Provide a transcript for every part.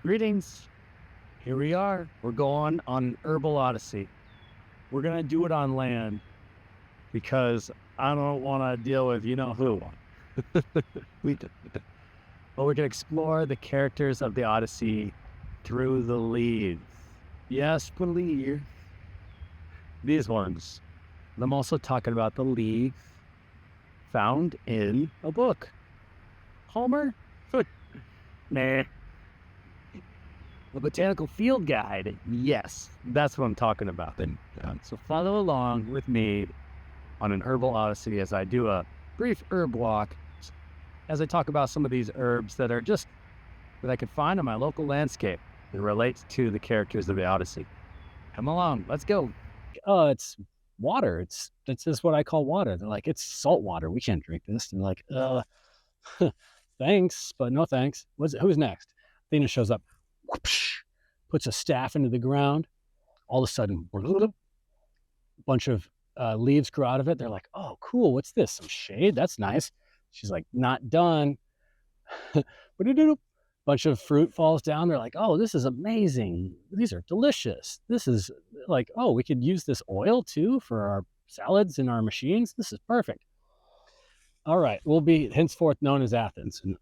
Greetings. Here we are. We're going on an Herbal Odyssey. We're going to do it on land because I don't want to deal with you know who. But we can explore the characters of the Odyssey through the leaves. Yes, believe these ones. I'm also talking about the leaf found in a book. Homer? Nah. A botanical field guide. Yes, that's what I'm talking about. So follow along with me on an Herbal Odyssey as I do a brief herb walk, as I talk about some of these herbs that are just that I could find in my local landscape that relates to the characters of the Odyssey. Come along, let's go. Oh, it's water. It's just what I call water. They're like, it's salt water. We can't drink this. And they're like, thanks, but no thanks. Who's next? Athena shows up. Whoopsh, puts a staff into the ground. All of a sudden, a bunch of leaves grow out of it. They're like, oh, cool. What's this? Some shade? That's nice. She's like, not done. Bunch of fruit falls down. They're like, oh, this is amazing. These are delicious. This is like, oh, we could use this oil too for our salads and our machines. This is perfect. All right. We'll be henceforth known as Athens. And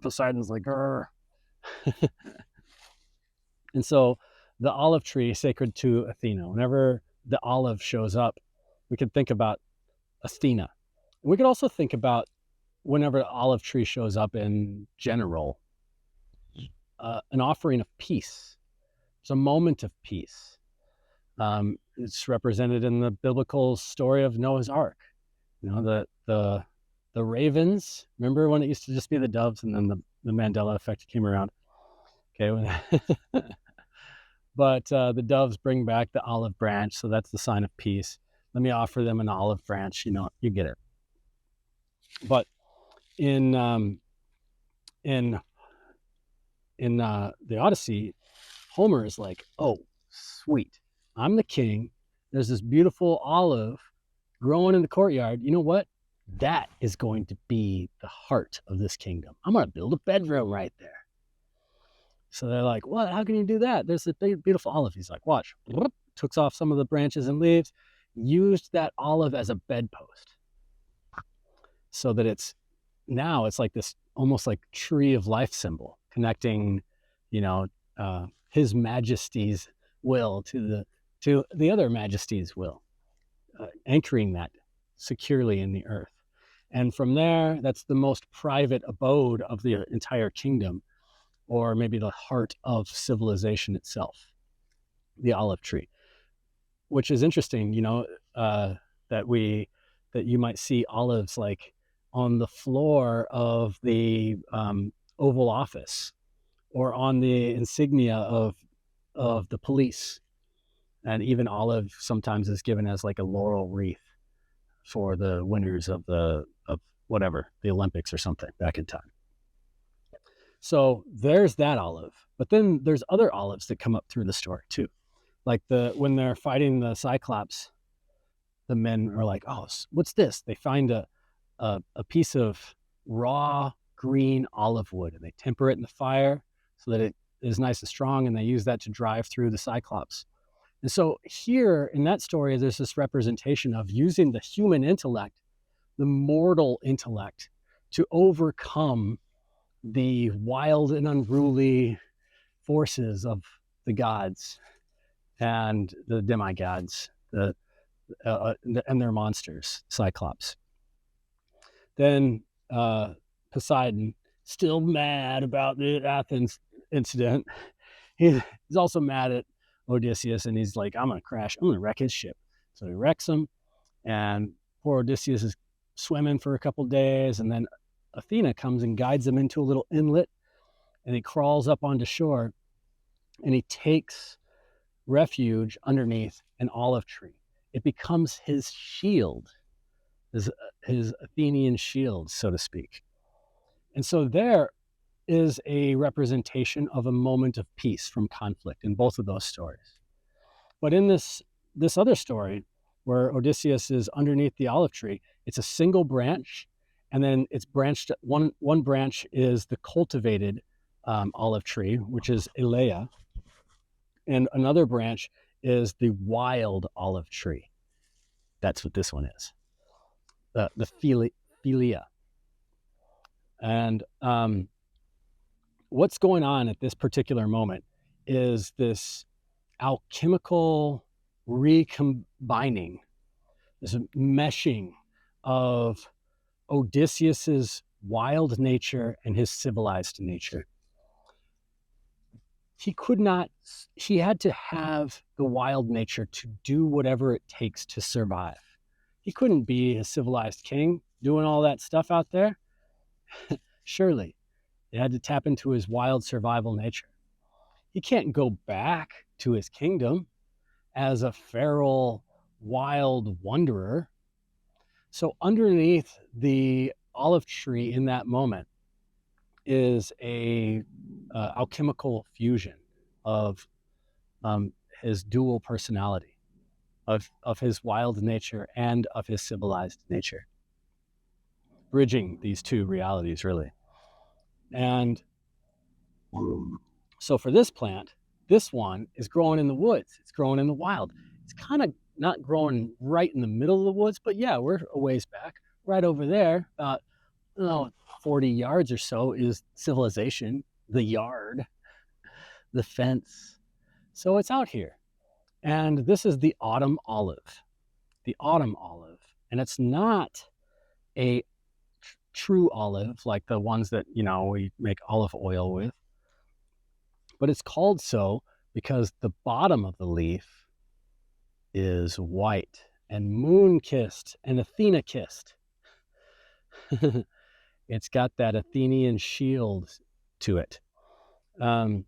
Poseidon's like, grr. And so the olive tree, sacred to Athena, whenever the olive shows up, we can think about Athena. And we could also think about whenever the olive tree shows up in general, an offering of peace. It's a moment of peace. It's represented in the biblical story of Noah's Ark. You know, the ravens, remember when it used to just be the doves and then the Mandela effect came around? Okay. But the doves bring back the olive branch, so that's the sign of peace. Let me offer them an olive branch. You know, you get it. But in the Odyssey, Homer is like, oh, sweet. I'm the king. There's this beautiful olive growing in the courtyard. You know what? That is going to be the heart of this kingdom. I'm going to build a bedroom right there. So they're like, what? How can you do that? There's a big, beautiful olive. He's like, watch. Took off some of the branches and leaves, used that olive as a bedpost. So that it's like this almost like tree of life symbol, connecting, his majesty's will to the other majesty's will, anchoring that securely in the earth. And from there, that's the most private abode of the entire kingdom, or maybe the heart of civilization itself, the olive tree, which is interesting, that you might see olives like on the floor of the Oval Office or on the insignia of the police. And even olive sometimes is given as like a laurel wreath for the winners of the Olympics or something back in time. So there's that olive, but then there's other olives that come up through the story too. Like when they're fighting the Cyclops, the men are like, oh, what's this? They find a piece of raw green olive wood and they temper it in the fire so that it is nice and strong, and they use that to drive through the Cyclops. And so here in that story, there's this representation of using the human intellect, the mortal intellect, to overcome the wild and unruly forces of the gods and the demigods, and their monsters, Cyclops. Then Poseidon, still mad about the Athens incident, he's also mad at Odysseus, and he's like, I'm going to wreck his ship. So he wrecks him, and poor Odysseus is swimming for a couple days, and then Athena comes and guides him into a little inlet, and he crawls up onto shore, and he takes refuge underneath an olive tree. It becomes his shield, his Athenian shield, so to speak. And so there is a representation of a moment of peace from conflict in both of those stories. But in this other story, where Odysseus is underneath the olive tree, it's a single branch, and then it's branched. One branch is the cultivated olive tree, which is Elea. And another branch is the wild olive tree. That's what this one is, the Philia. And what's going on at this particular moment is this alchemical recombining, this meshing of Odysseus's wild nature and his civilized nature. He had to have the wild nature to do whatever it takes to survive. He couldn't be a civilized king doing all that stuff out there. Surely, he had to tap into his wild survival nature. He can't go back to his kingdom as a feral, wild wanderer. So underneath the olive tree in that moment is a alchemical fusion of his dual personality, of his wild nature and of his civilized nature, bridging these two realities, really. And so for this plant, this one is growing in the woods. It's growing in the wild. It's kind of not growing right in the middle of the woods, but yeah, we're a ways back. Right over there, about 40 yards or so, is civilization, the yard, the fence. So it's out here. And this is the autumn olive. The autumn olive. And it's not a true olive like the ones that, we make olive oil with. But it's called so because the bottom of the leaf is white and moon-kissed and Athena-kissed. It's got that Athenian shield to it, the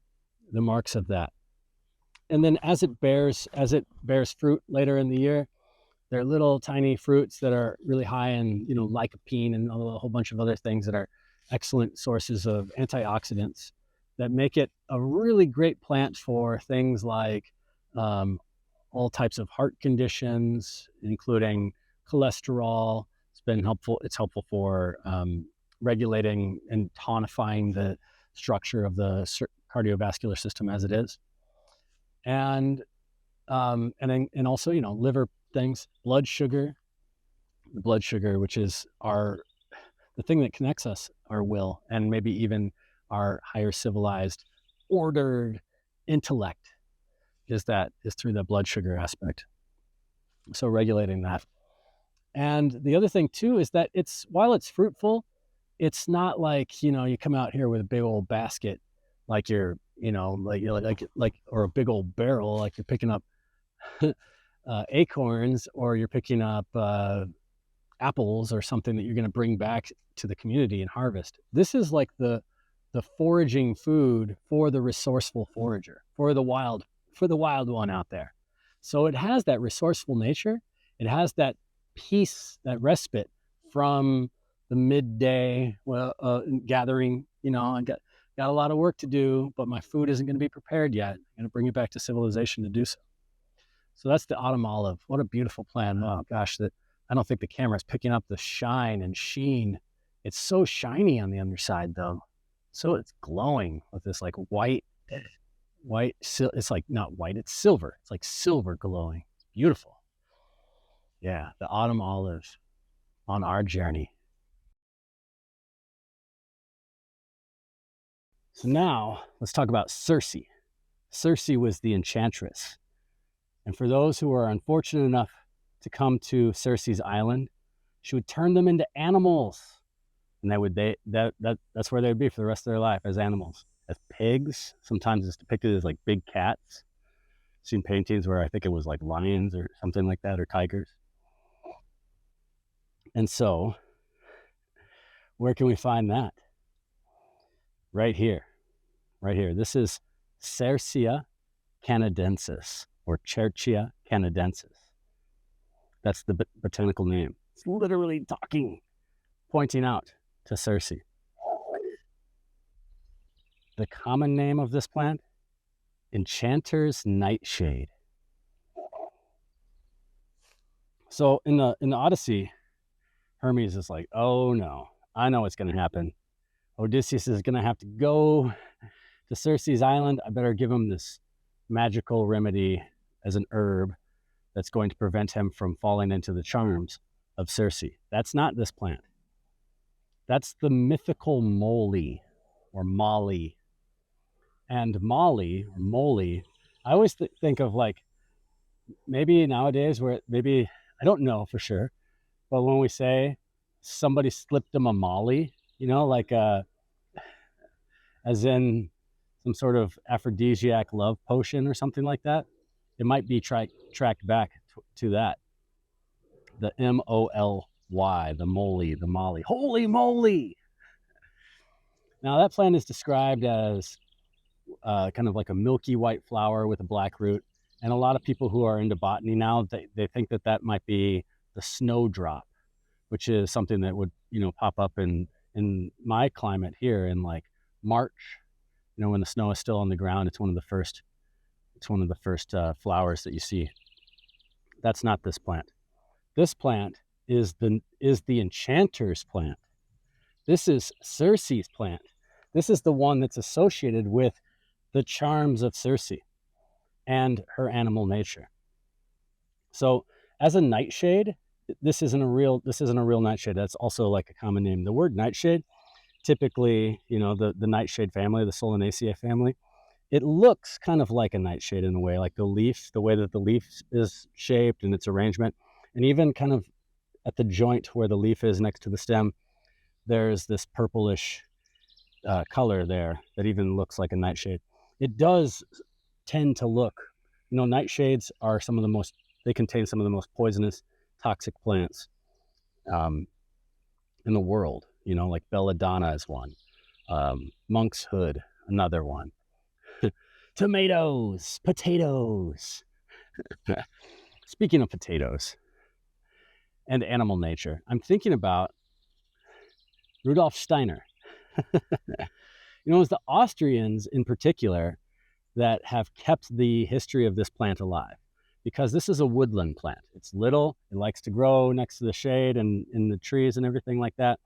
marks of that. And then as it bears fruit later in the year, they're little tiny fruits that are really high in, lycopene and a whole bunch of other things that are excellent sources of antioxidants that make it a really great plant for things like all types of heart conditions, including cholesterol. It's helpful for regulating and tonifying the structure of the cardiovascular system as it is. And also, liver things, blood sugar, which is the thing that connects us, our will, and maybe even our higher civilized, ordered intellect is through the blood sugar aspect. So regulating that. And the other thing too is that while it's fruitful, it's not like, you come out here with a big old basket, like you're, or a big old barrel, like you're picking up acorns, or you're picking up apples or something that you're going to bring back to the community and harvest. This is like the foraging food for the resourceful forager, for the wild one out there. So it has that resourceful nature. It has that peace, that respite from the midday gathering. I got a lot of work to do, but my food isn't going to be prepared yet. I'm going to bring it back to civilization to do so. So that's the autumn olive. What a beautiful plant. Oh gosh, I don't think the camera is picking up the shine and sheen. It's so shiny on the underside though. So it's glowing with this like white, it's like not white, it's silver. It's like silver glowing. It's beautiful. Yeah, the autumn olive on our journey. So now let's talk about Circe. Circe was the enchantress. And for those who are unfortunate enough to come to Circe's island, she would turn them into animals. And that's where they'd be for the rest of their life, as animals, as pigs. Sometimes it's depicted as like big cats. I've seen paintings where I think it was like lions or something like that, or tigers. And so, where can we find that? Right here. This is Cercia canadensis, or Cercia canadensis. That's the botanical name. It's literally pointing out to Circe. The common name of this plant, enchanter's nightshade. So in the Odyssey, Hermes is like, oh no, I know what's going to happen. Odysseus is going to have to go to Circe's island, I better give him this magical remedy as an herb that's going to prevent him from falling into the charms of Circe. That's not this plant. That's the mythical moly or molly. And molly or moly, I always think of like, maybe nowadays where maybe, I don't know for sure, but when we say somebody slipped them a molly, you know, like as in some sort of aphrodisiac love potion or something like that, it might be tracked back to that. The M-O-L-Y, the moly, the molly. Holy moly! Now that plant is described as kind of like a milky white flower with a black root. And a lot of people who are into botany now, they think that that might be the snowdrop, which is something that would, you know, pop up in my climate here in like March, you know, when the snow is still on the ground. It's one of the first flowers that you see. That's not this plant. This plant is the enchanter's plant. This is Circe's plant. This is the one that's associated with the charms of Circe and her animal nature. So as a nightshade, this isn't a real nightshade. That's also like a common name. The word nightshade, typically, you know, the nightshade family, the Solanaceae family, it looks kind of like a nightshade in a way, like the leaf, the way that the leaf is shaped and its arrangement, and even kind of at the joint where the leaf is next to the stem, there's this purplish color there that even looks like a nightshade. It does tend to look, you know, nightshades are they contain some of the most poisonous, toxic plants in the world. You know, like belladonna is one, monk's hood, another one. Tomatoes, potatoes. Speaking of potatoes and animal nature, I'm thinking about Rudolf Steiner. You know, it's the Austrians in particular that have kept the history of this plant alive, because this is a woodland plant. It's little, it likes to grow next to the shade and in the trees and everything like that.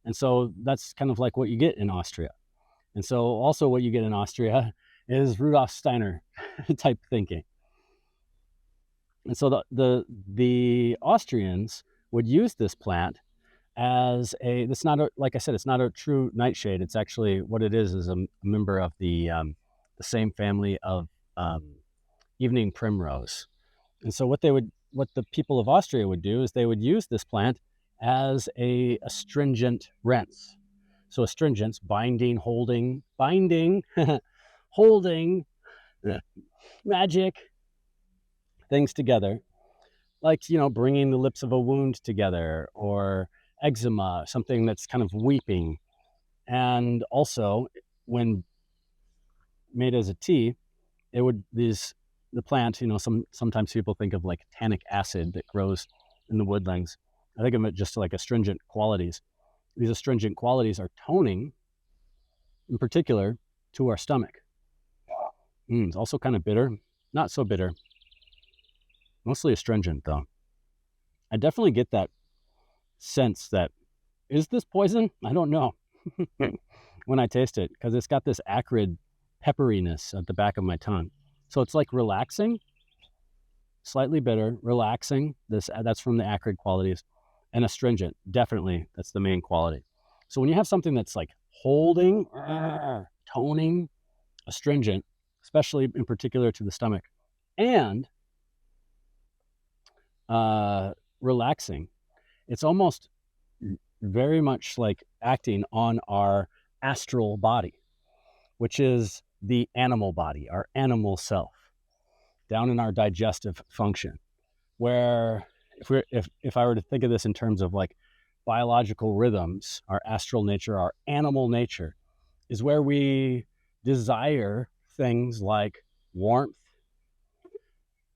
And so that's kind of like what you get in Austria. And so also what you get in Austria is Rudolf Steiner type thinking. And so the Austrians would use this plant as like I said, it's not a true nightshade. It's actually, what it is a member of the same family of evening primrose. And so what the people of Austria would do is they would use this plant as a astringent rinse. So astringents, binding, holding, holding, magic, things together, like, you know, bringing the lips of a wound together, or eczema, something that's kind of weeping. And also, when made as a tea, the plant, you know, sometimes people think of like tannic acid that grows in the woodlands. I think of it just like astringent qualities. These astringent qualities are toning, in particular, to our stomach. It's also kind of bitter, not so bitter, mostly astringent though. I definitely get that sense that, is this poison? I don't know when I taste it, because it's got this acrid pepperiness at the back of my tongue. So it's like relaxing, slightly bitter, relaxing. That's from the acrid qualities. And astringent, definitely, that's the main quality. So when you have something that's like holding, toning, astringent, especially in particular to the stomach, and relaxing, it's almost very much like acting on our astral body, which is the animal body, our animal self, down in our digestive function, where if I were to think of this in terms of like biological rhythms, our astral nature, our animal nature, is where we desire things like warmth,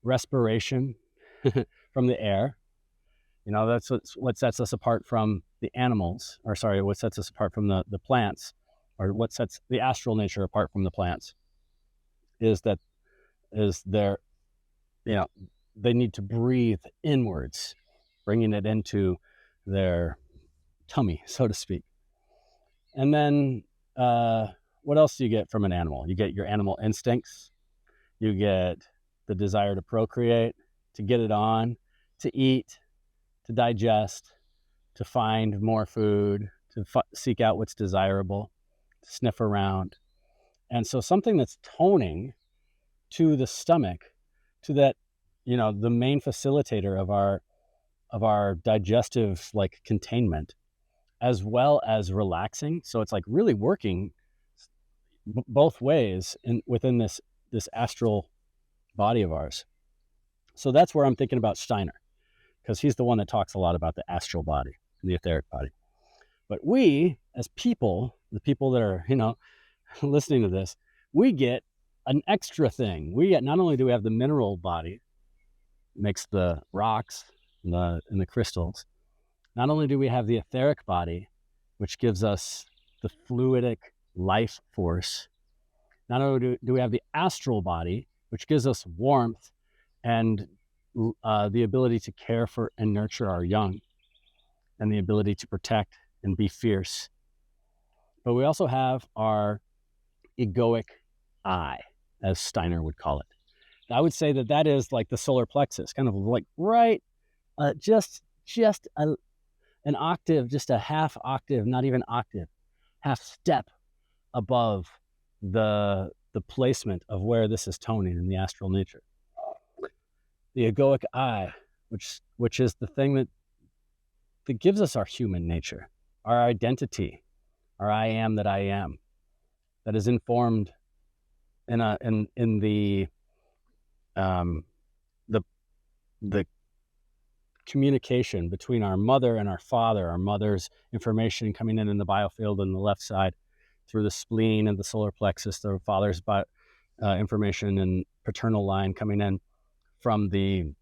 respiration from the air. You know, that's what sets us apart from the animals, or sorry, what sets us apart from the plants, or what sets the astral nature apart from the plants, is their, you know, they need to breathe inwards, bringing it into their tummy, so to speak. And then what else do you get from an animal? You get your animal instincts. You get the desire to procreate, to get it on, to eat, to digest, to find more food, to seek out what's desirable, to sniff around. And so something that's toning to the stomach, to that, the main facilitator of our digestive like containment, as well as relaxing. So it's like really working both ways within this astral body of ours. So that's where I'm thinking about Steiner, because he's the one that talks a lot about the astral body and the etheric body. But we, as people, the people that are, listening to this, we get an extra thing. We get, not only do we have the mineral body, makes the rocks and the crystals, not only do we have the etheric body, which gives us the fluidic life force, not only do we have the astral body, which gives us warmth and the ability to care for and nurture our young, and the ability to protect and be fierce, but we also have our egoic eye, as Steiner would call it. I would say that is like the solar plexus, kind of like right, just an octave, just a half octave, not even octave, half step above the placement of where this is toning in the astral nature. The egoic eye, which is the thing that gives us our human nature, our identity, our I am that I am, that is informed in the communication between our mother and our father, our mother's information coming in the biofield on the left side through the spleen and the solar plexus, the father's information and paternal line coming in from the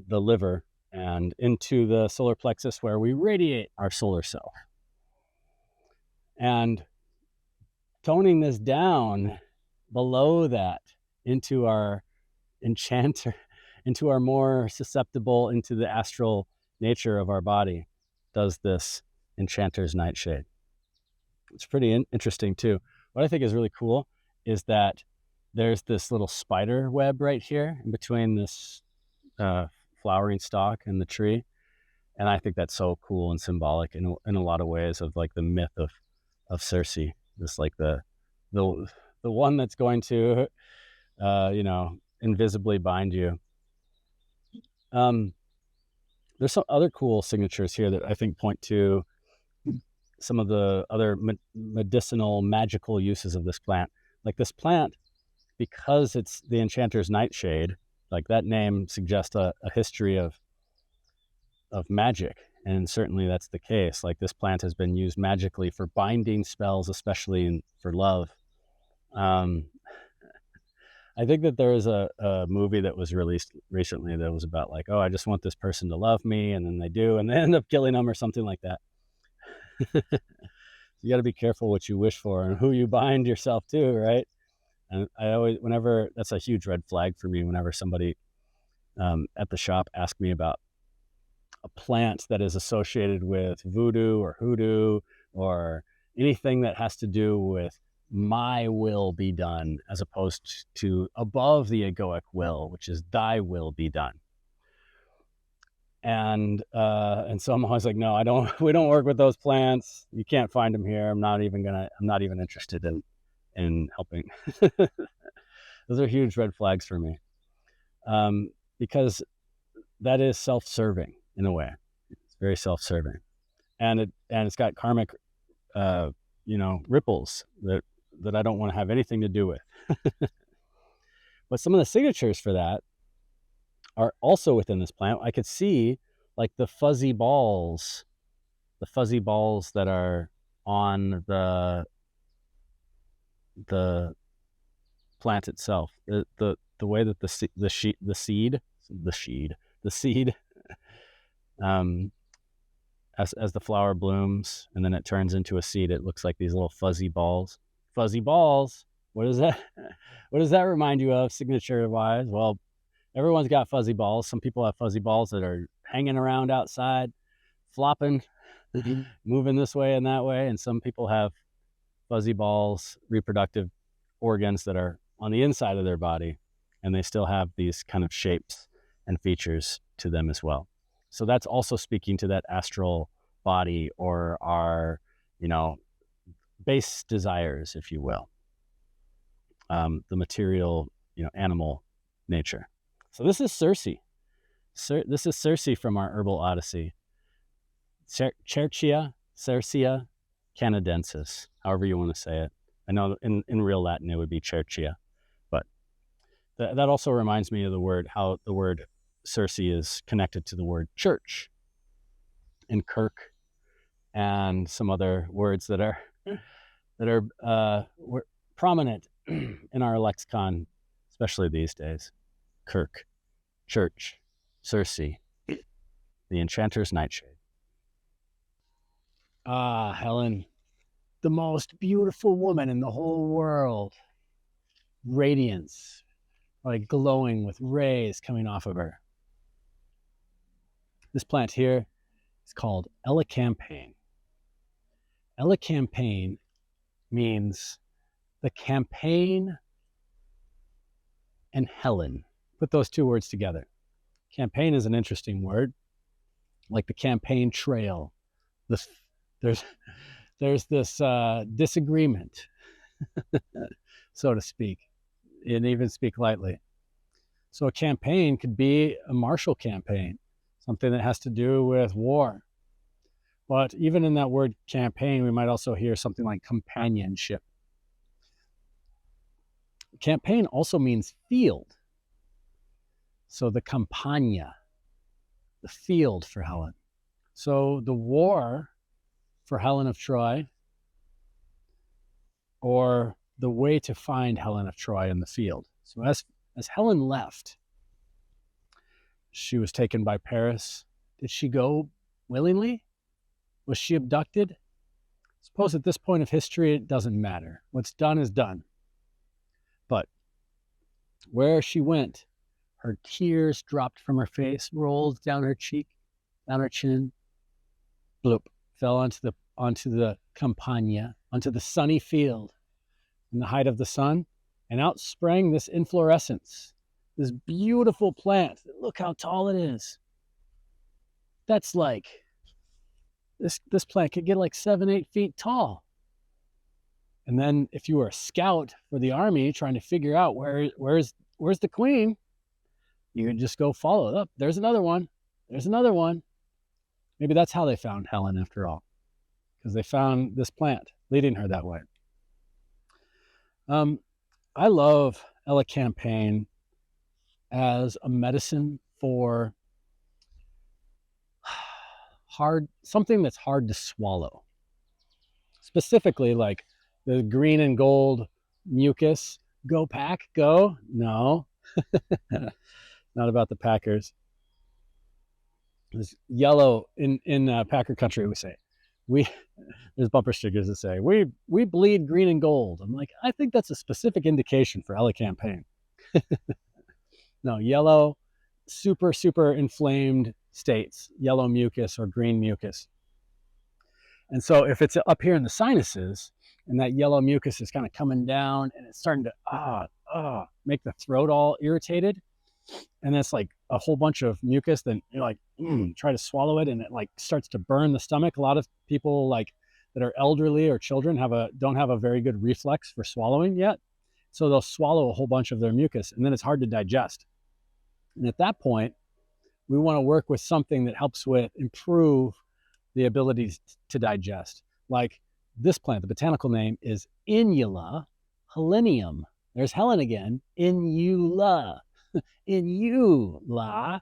liver and into the solar plexus where we radiate our solar self. And toning this down below that into our enchanter, into our more susceptible, into the astral nature of our body, does this enchanter's nightshade. It's pretty interesting too. What I think is really cool is that there's this little spider web right here in between this flowering stalk and the tree. And I think that's so cool and symbolic in a lot of ways of like the myth of Circe, this like the one that's going to, invisibly bind you. There's some other cool signatures here that I think point to some of the other medicinal, magical uses of this plant. Like this plant, because it's the enchanter's nightshade, like that name suggests a history of magic. And certainly that's the case. Like this plant has been used magically for binding spells, especially for love. I think that there was a movie that was released recently that was about like, oh, I just want this person to love me, and then they do, and they end up killing them or something like that. You got to be careful what you wish for and who you bind yourself to, right? And I always, whenever, that's a huge red flag for me, whenever somebody at the shop asks me about a plant that is associated with voodoo or hoodoo or anything that has to do with my will be done, as opposed to above the egoic will, which is thy will be done. And so I'm always like, no, we don't work with those plants. You can't find them here. I'm not even interested in helping. Those are huge red flags for me. Because that is self-serving in a way. It's very self-serving. And it's got karmic, ripples that I don't want to have anything to do with. But some of the signatures for that are also within this plant. I could see like the fuzzy balls that are on the plant itself. The way that the seed as the flower blooms and then it turns into a seed, it looks like these little fuzzy balls. Fuzzy balls. What does that remind you of signature wise? Well, everyone's got fuzzy balls. Some people have fuzzy balls that are hanging around outside, flopping, moving this way and that way. And some people have fuzzy balls, reproductive organs that are on the inside of their body, and they still have these kind of shapes and features to them as well. So that's also speaking to that astral body, or our, base desires, if you will, the material, animal nature. So this is Circe. This is Circe from our Herbal Odyssey. Cercia canadensis, however you want to say it. I know in real Latin it would be Cercia, but that also reminds me of how the word Circe is connected to the word church and kirk, and some other words that are prominent in our lexicon, especially these days. Kirk, church, Circe, the enchanter's nightshade. Ah, Helen, the most beautiful woman in the whole world. Radiance, like glowing with rays coming off of her. This plant here is called Elecampane. Elecampane means the campaign and Helen. Put those two words together. Campaign is an interesting word, like the campaign trail. There's this disagreement, so to speak, and even speak lightly. So a campaign could be a martial campaign, something that has to do with war. But even in that word campaign, we might also hear something like companionship. Campaign also means field. So the campagna, the field for Helen. So the war for Helen of Troy, or the way to find Helen of Troy in the field. So as Helen left, she was taken by Paris. Did she go willingly? Was she abducted? Suppose at this point of history, it doesn't matter. What's done is done. But where she went, her tears dropped from her face, rolled down her cheek, down her chin, bloop, fell onto the campagna, onto the sunny field in the height of the sun, and out sprang this inflorescence, this beautiful plant. Look how tall it is. That's like, this plant could get like 7-8 feet tall. And then if you were a scout for the army trying to figure out where's the queen, you could just go follow it up. There's another one. There's another one. Maybe that's how they found Helen after all, because they found this plant leading her that way. I love Elecampane as a medicine for something that's hard to swallow. Specifically, like the green and gold mucus. Go Pack, go. No, not about the Packers. This yellow in Packer country, we say, there's bumper stickers that say, we bleed green and gold. I'm like, I think that's a specific indication for Elecampane. No, yellow, super, super inflamed states, yellow mucus or green mucus. And so if it's up here in the sinuses and that yellow mucus is kind of coming down and it's starting to make the throat all irritated, and it's like a whole bunch of mucus, then you're like, try to swallow it, and it like starts to burn the stomach. A lot of people like that are elderly or children don't have a very good reflex for swallowing yet. So they'll swallow a whole bunch of their mucus, and then it's hard to digest. And at that point, we want to work with something that helps improve the ability to digest. Like this plant, the botanical name is Inula helenium. There's Helen again. Inula. Inula.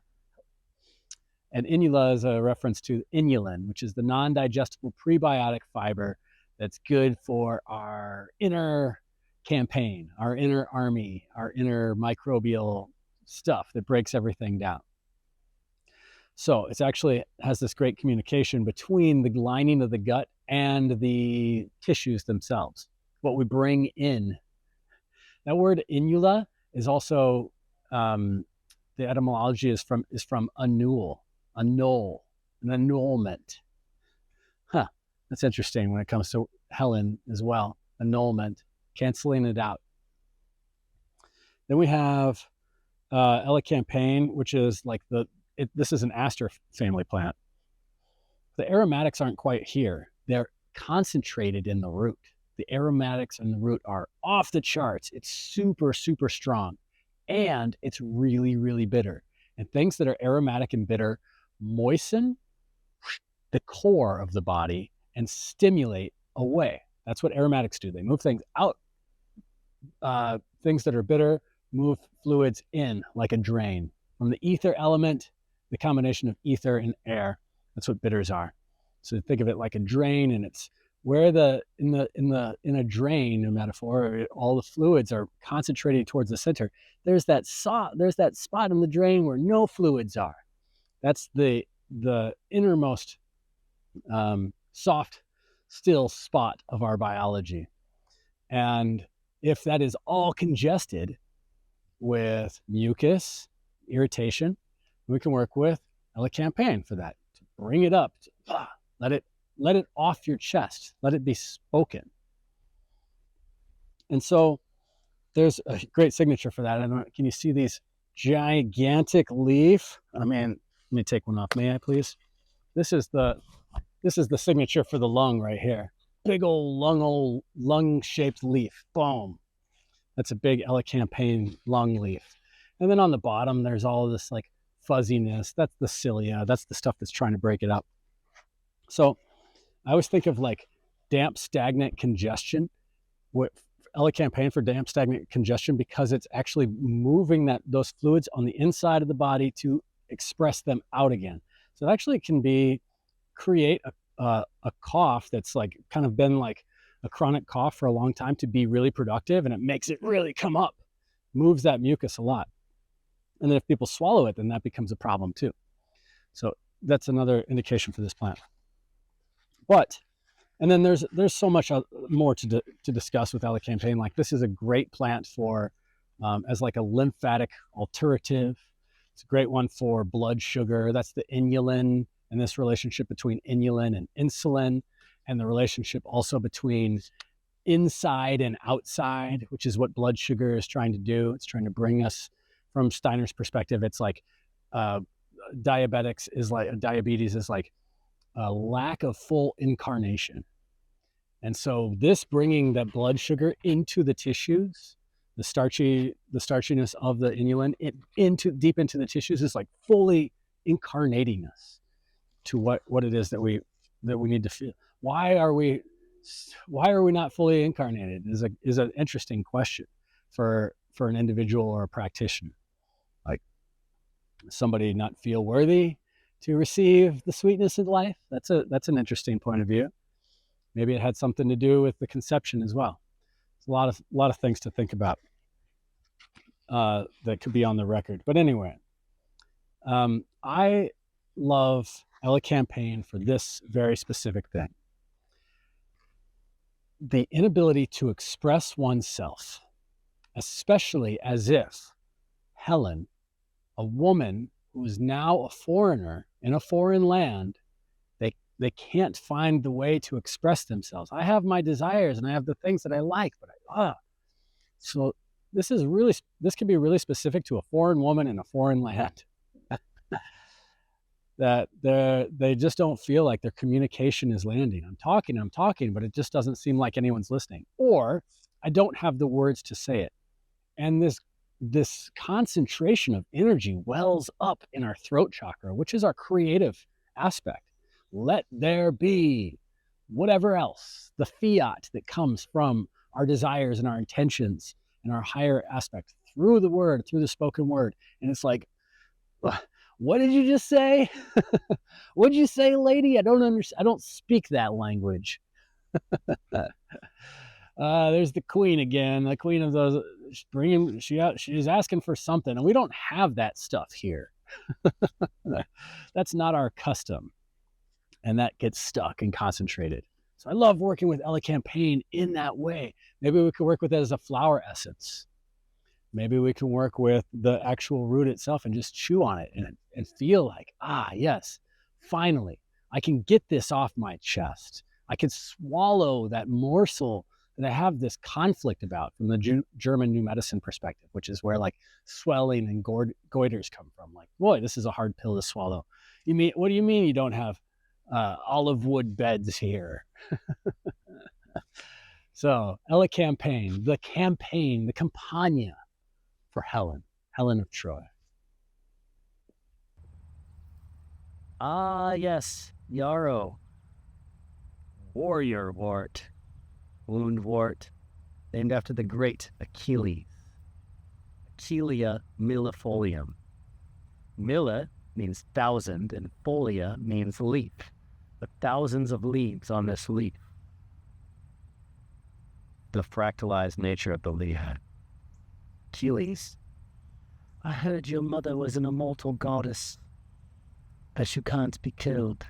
And inula is a reference to inulin, which is the non-digestible prebiotic fiber that's good for our inner campaign, our inner army, our inner microbial stuff that breaks everything down. So it actually has this great communication between the lining of the gut and the tissues themselves, what we bring in. That word inula is also, the etymology is from annul, an annulment. That's interesting when it comes to Helen as well. annulment, canceling it out. Then we have Elecampane, which is like this is an aster family plant. The aromatics aren't quite here. They're concentrated in the root. The aromatics in the root are off the charts. It's super, super strong. And it's really, really bitter. And things that are aromatic and bitter moisten the core of the body and stimulate away. That's what aromatics do. They move things out. Things that are bitter move fluids in like a drain. From the ether element, the combination of ether and air, that's what bitters are. So think of it like a drain, and it's where in a drain, a metaphor, all the fluids are concentrated towards the center. There's that spot in the drain where no fluids are. That's the innermost soft, still spot of our biology. And if that is all congested with mucus, irritation, we can work with Elecampane for that, to bring it up, let it off your chest, let it be spoken. And so there's a great signature for that. Can you see these gigantic leaf? I mean, let me take one off, may I please? This is the signature for the lung right here. Big old lung-shaped leaf. Boom. That's a big Elecampane lung leaf. And then on the bottom, there's all this like fuzziness. That's the cilia. That's the stuff that's trying to break it up. So I always think of like damp, stagnant congestion with Elecampane for damp, stagnant congestion, because it's actually moving those fluids on the inside of the body to express them out again. So it actually can create a cough that's like kind of been like a chronic cough for a long time to be really productive, and it makes it really come up, moves that mucus a lot. And then if people swallow it, then that becomes a problem too. So that's another indication for this plant. And then there's so much more to discuss with Elecampane. Like, this is a great plant for as like a lymphatic alterative. It's a great one for blood sugar. That's the inulin, and this relationship between inulin and insulin, and the relationship also between inside and outside, which is what blood sugar is trying to do. It's trying to bring us, from Steiner's perspective, it's like diabetes is like a lack of full incarnation. And so this bringing that blood sugar into the tissues, the starchiness of the inulin, deep into the tissues, is like fully incarnating us to what it is that we need to feel. Why are we not fully incarnated is an interesting question for an individual or a practitioner. Like, somebody not feel worthy to receive the sweetness of life? That's an interesting point of view. Maybe it had something to do with the conception as well. It's a lot of things to think about that could be on the record. But anyway, I love Elecampane for this very specific thing: the inability to express oneself, especially as if Helen, a woman who is now a foreigner in a foreign land, they can't find the way to express themselves. I have my desires and I have the things that I like, but so this can be really specific to a foreign woman in a foreign land. That they just don't feel like their communication is landing. I'm talking, but it just doesn't seem like anyone's listening, or I don't have the words to say it. And this concentration of energy wells up in our throat chakra, which is our creative aspect. Let there be whatever else, the fiat that comes from our desires and our intentions and our higher aspect through the word, through the spoken word. And it's like, what did you just say? What did you say, lady? I don't understand. I don't speak that language. There's the queen again, the queen of those. She's asking for something, and we don't have that stuff here. That's not our custom, and that gets stuck and concentrated. So I love working with Elecampane in that way. Maybe we could work with it as a flower essence. Maybe we can work with the actual root itself and just chew on it and feel like, yes, finally, I can get this off my chest. I can swallow that morsel that I have this conflict about from the German New Medicine perspective, which is where like swelling and goiters come from. Like, boy, this is a hard pill to swallow. What do you mean you don't have olive wood beds here? So Elecampane, the Campania for Helen of Troy. Ah, yes, Yarrow. Warrior wort. Wound wort. Named after the great Achilles. Achillea millefolium. Mille means thousand, and folia means leaf. The thousands of leaves on this leaf. The fractalized nature of the leaf. Achilles, I heard your mother was an immortal goddess, but you can't be killed.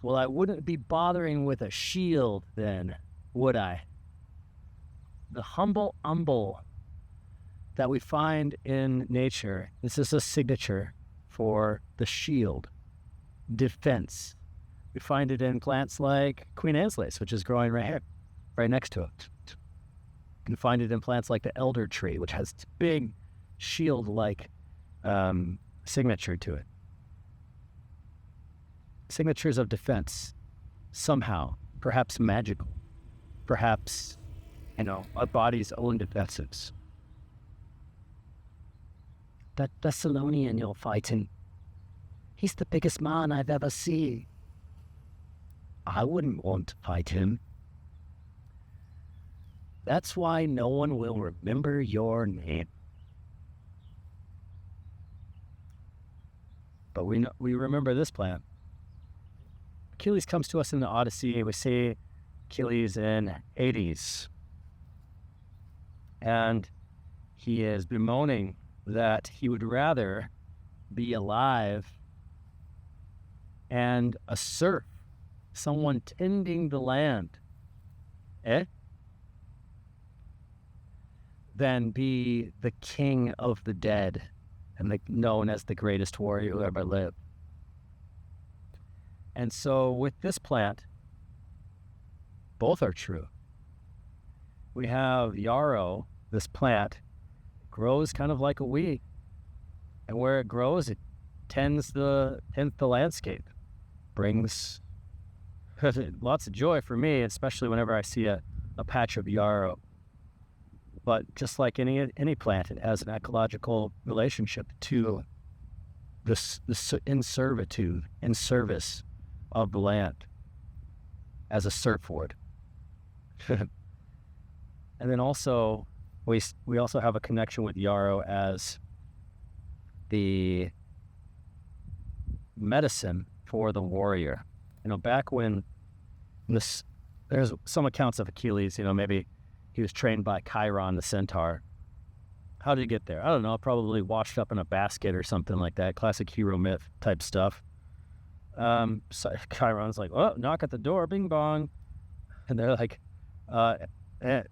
Well, I wouldn't be bothering with a shield then, would I? The humble umbel that we find in nature, this is a signature for the shield, defense. We find it in plants like Queen Anne's lace, which is growing right here, right next to it. You can find it in plants like the elder tree, which has big shield-like signature to it. Signatures of defense, somehow, perhaps magical, perhaps, our body's own defenses. That Thessalonian you're fighting, he's the biggest man I've ever seen. I wouldn't want to fight him. That's why no one will remember your name. But we remember this plant. Achilles comes to us in the Odyssey. We see Achilles in Hades. And he is bemoaning that he would rather be alive and a serf, someone tending the land, than be the king of the dead and known as the greatest warrior who ever lived. And so with this plant, both are true. We have yarrow, this plant, grows kind of like a weed. And where it grows, it tends the landscape. Brings lots of joy for me, especially whenever I see a patch of yarrow. But just like any plant, it has an ecological relationship to this in servitude, in service of the land as a serf ward. And then also we also have a connection with yarrow as the medicine for the warrior. Back when there's some accounts of Achilles, maybe he was trained by Chiron the centaur. How did he get there? I don't know, probably washed up in a basket or something like that. Classic hero myth type stuff. So Chiron's like, oh, knock at the door, bing bong. And they're like,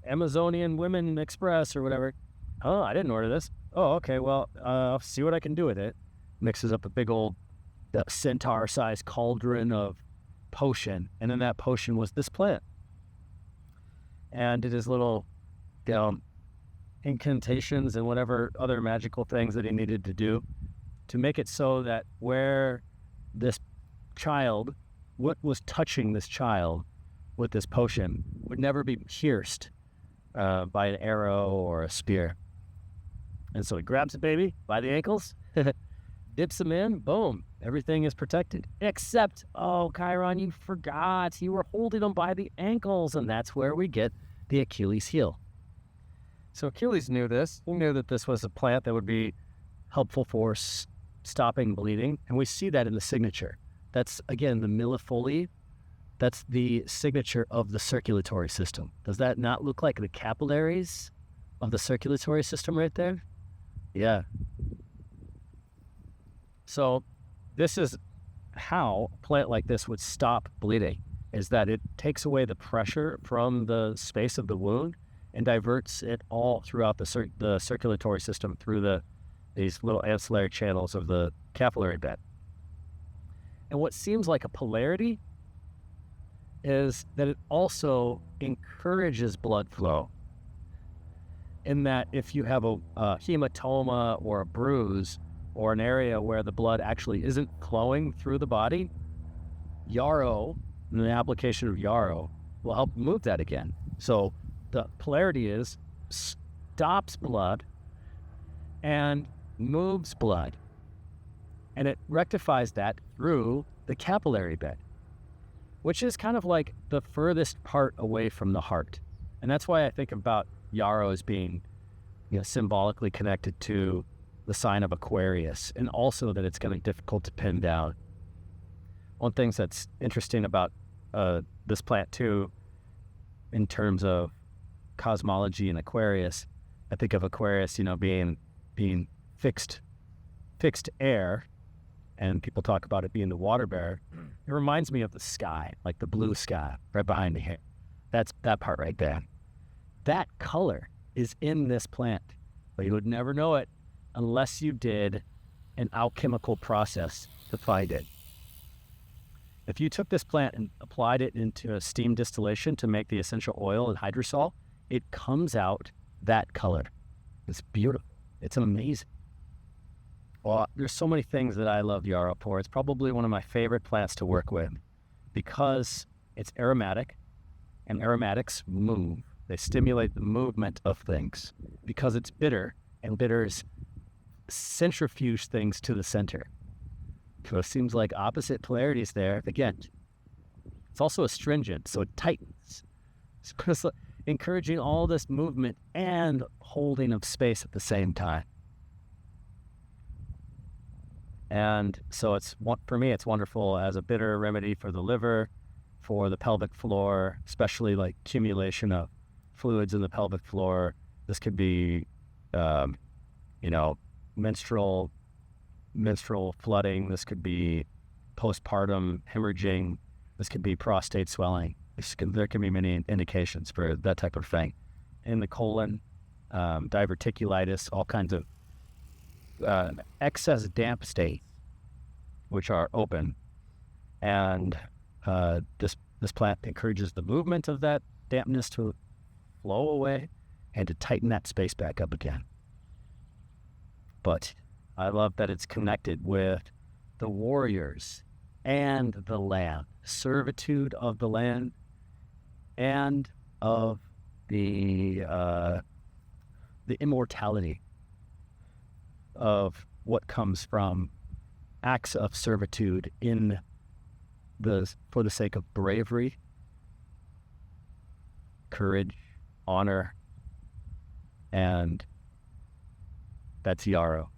Amazonian Women Express or whatever. Oh, I didn't order this. Oh, okay, well, I'll see what I can do with it. Mixes up a big old centaur-sized cauldron of potion. And then that potion was this plant. And did his little, incantations and whatever other magical things that he needed to do to make it so that where this child, what was touching this child with this potion would never be pierced by an arrow or a spear. And so he grabs the baby by the ankles, dips him in, boom, everything is protected. Except, oh, Chiron, you forgot. You were holding him by the ankles, and that's where we get the Achilles heel. So Achilles knew this. He knew that this was a plant that would be helpful for stopping bleeding, and we see that in the signature. That's, again, the millefolium. That's the signature of the circulatory system. Does that not look like the capillaries of the circulatory system right there? Yeah. So this is how a plant like this would stop bleeding, is that it takes away the pressure from the space of the wound and diverts it all throughout the circulatory system through these little ancillary channels of the capillary bed. And what seems like a polarity is that it also encourages blood flow. In that if you have a hematoma or a bruise or an area where the blood actually isn't flowing through the body, Yarrow, and the application of Yarrow, will help move that again. So the polarity is stops blood and moves blood. And it rectifies that through the capillary bed, which is kind of like the furthest part away from the heart. And that's why I think about Yarrow as being, symbolically connected to the sign of Aquarius, and also that it's going to be difficult to pin down. One thing that's interesting about this plant too, in terms of cosmology and Aquarius, I think of Aquarius, being fixed air, and people talk about it being the water bearer. It reminds me of the sky, like the blue sky right behind me here. That's that part right there. That color is in this plant, but you would never know it unless you did an alchemical process to find it. If you took this plant and applied it into a steam distillation to make the essential oil and hydrosol, it comes out that color. It's beautiful. It's amazing. Well, there's so many things that I love Yarrow for. It's probably one of my favorite plants to work with because it's aromatic, and aromatics move. They stimulate the movement of things. Because it's bitter, and bitters centrifuge things to the center. So it seems like opposite polarities there. Again, it's also astringent, so it tightens. It's encouraging all this movement and holding of space at the same time. And so for me, it's wonderful as a bitter remedy for the liver, for the pelvic floor, especially like accumulation of fluids in the pelvic floor. This could be, menstrual flooding. This could be postpartum hemorrhaging. This could be prostate swelling. There can be many indications for that type of thing. In the colon, diverticulitis, all kinds of excess damp states, which are open. And this plant encourages the movement of that dampness to flow away and to tighten that space back up again. But I love that it's connected with the warriors and the land, servitude of the land and of the immortality of what comes from acts of servitude for the sake of bravery, courage, honor, and that's Yarrow.